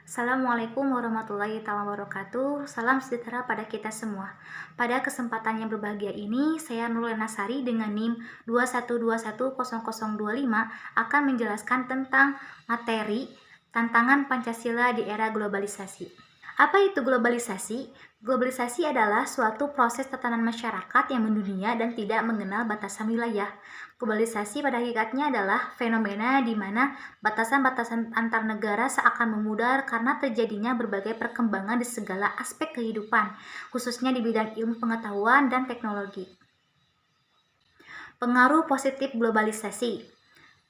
Assalamualaikum warahmatullahi wabarakatuh. Salam sejahtera pada kita semua. Pada kesempatan yang berbahagia ini, saya Nurul Nasari dengan NIM 21210025 akan menjelaskan tentang materi tantangan Pancasila di era globalisasi. Apa itu globalisasi? Globalisasi adalah suatu proses tatanan masyarakat yang mendunia dan tidak mengenal batasan wilayah. Globalisasi pada hakikatnya adalah fenomena di mana batasan-batasan antar negara seakan memudar karena terjadinya berbagai perkembangan di segala aspek kehidupan, khususnya di bidang ilmu pengetahuan dan teknologi. Pengaruh positif globalisasi.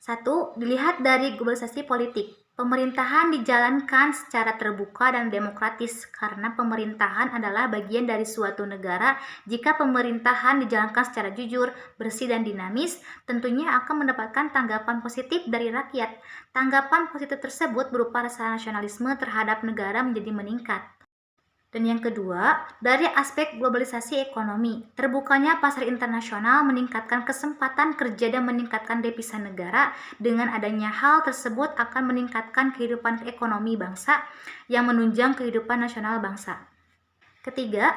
1. Dilihat dari globalisasi politik. Pemerintahan dijalankan secara terbuka dan demokratis karena pemerintahan adalah bagian dari suatu negara. Jika pemerintahan dijalankan secara jujur, bersih, dan dinamis, tentunya akan mendapatkan tanggapan positif dari rakyat. Tanggapan positif tersebut berupa rasa nasionalisme terhadap negara menjadi meningkat. Dan yang kedua, dari aspek globalisasi ekonomi, terbukanya pasar internasional meningkatkan kesempatan kerja dan meningkatkan devisa negara. Dengan adanya hal tersebut akan meningkatkan kehidupan ekonomi bangsa yang menunjang kehidupan nasional bangsa. Ketiga,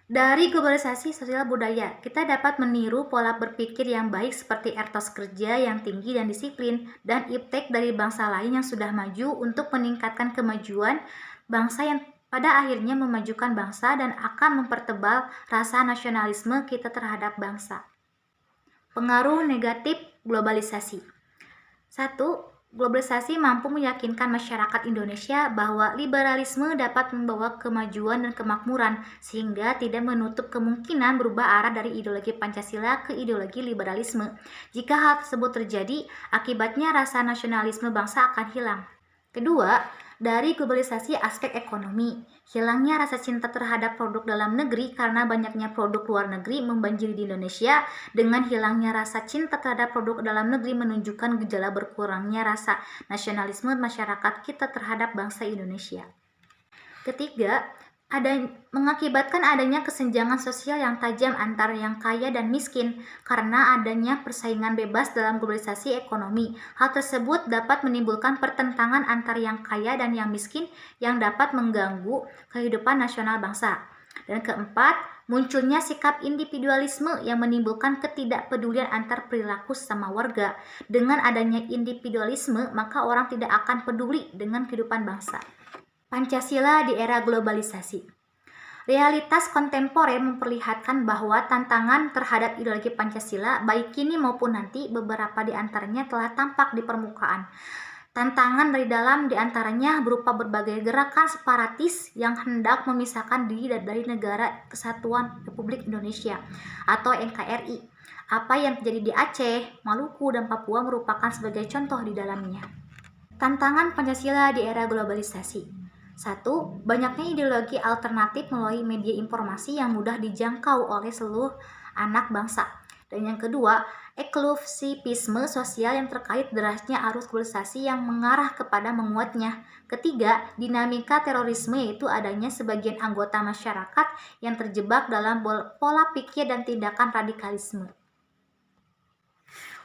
dari globalisasi sosial budaya, kita dapat meniru pola berpikir yang baik seperti etos kerja yang tinggi dan disiplin, dan iptek dari bangsa lain yang sudah maju untuk meningkatkan kemajuan bangsa yang pada akhirnya memajukan bangsa dan akan mempertebal rasa nasionalisme kita terhadap bangsa. Pengaruh negatif globalisasi. 1. Globalisasi mampu meyakinkan masyarakat Indonesia bahwa liberalisme dapat membawa kemajuan dan kemakmuran, sehingga tidak menutup kemungkinan berubah arah dari ideologi Pancasila ke ideologi liberalisme. Jika hal tersebut terjadi, akibatnya rasa nasionalisme bangsa akan hilang. Kedua, dari globalisasi aspek ekonomi, hilangnya rasa cinta terhadap produk dalam negeri karena banyaknya produk luar negeri membanjiri di Indonesia. Dengan hilangnya rasa cinta terhadap produk dalam negeri menunjukkan gejala berkurangnya rasa nasionalisme masyarakat kita terhadap bangsa Indonesia. Ketiga, mengakibatkan adanya kesenjangan sosial yang tajam antara yang kaya dan miskin karena adanya persaingan bebas dalam globalisasi ekonomi. Hal tersebut dapat menimbulkan pertentangan antara yang kaya dan yang miskin yang dapat mengganggu kehidupan nasional bangsa. Dan keempat, munculnya sikap individualisme yang menimbulkan ketidakpedulian antar perilaku sesama warga. Dengan adanya individualisme, maka orang tidak akan peduli dengan kehidupan bangsa. Pancasila di era globalisasi. Realitas kontemporer memperlihatkan bahwa tantangan terhadap ideologi Pancasila, baik kini maupun nanti, beberapa di antaranya telah tampak di permukaan. Tantangan dari dalam diantaranya berupa berbagai gerakan separatis yang hendak memisahkan diri dari Negara Kesatuan Republik Indonesia atau NKRI. Apa yang terjadi di Aceh, Maluku, dan Papua merupakan sebagai contoh di dalamnya. Tantangan Pancasila di era globalisasi. 1. Banyaknya ideologi alternatif melalui media informasi yang mudah dijangkau oleh seluruh anak bangsa. Dan yang kedua, eksklusivisme sosial yang terkait derasnya arus globalisasi yang mengarah kepada menguatnya. Ketiga, dinamika terorisme, yaitu adanya sebagian anggota masyarakat yang terjebak dalam pola pikir dan tindakan radikalisme.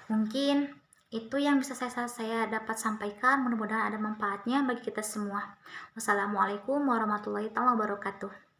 Mungkin itu yang bisa saya dapat sampaikan. Mudah-mudahan ada manfaatnya bagi kita semua. Wassalamualaikum warahmatullahi wabarakatuh.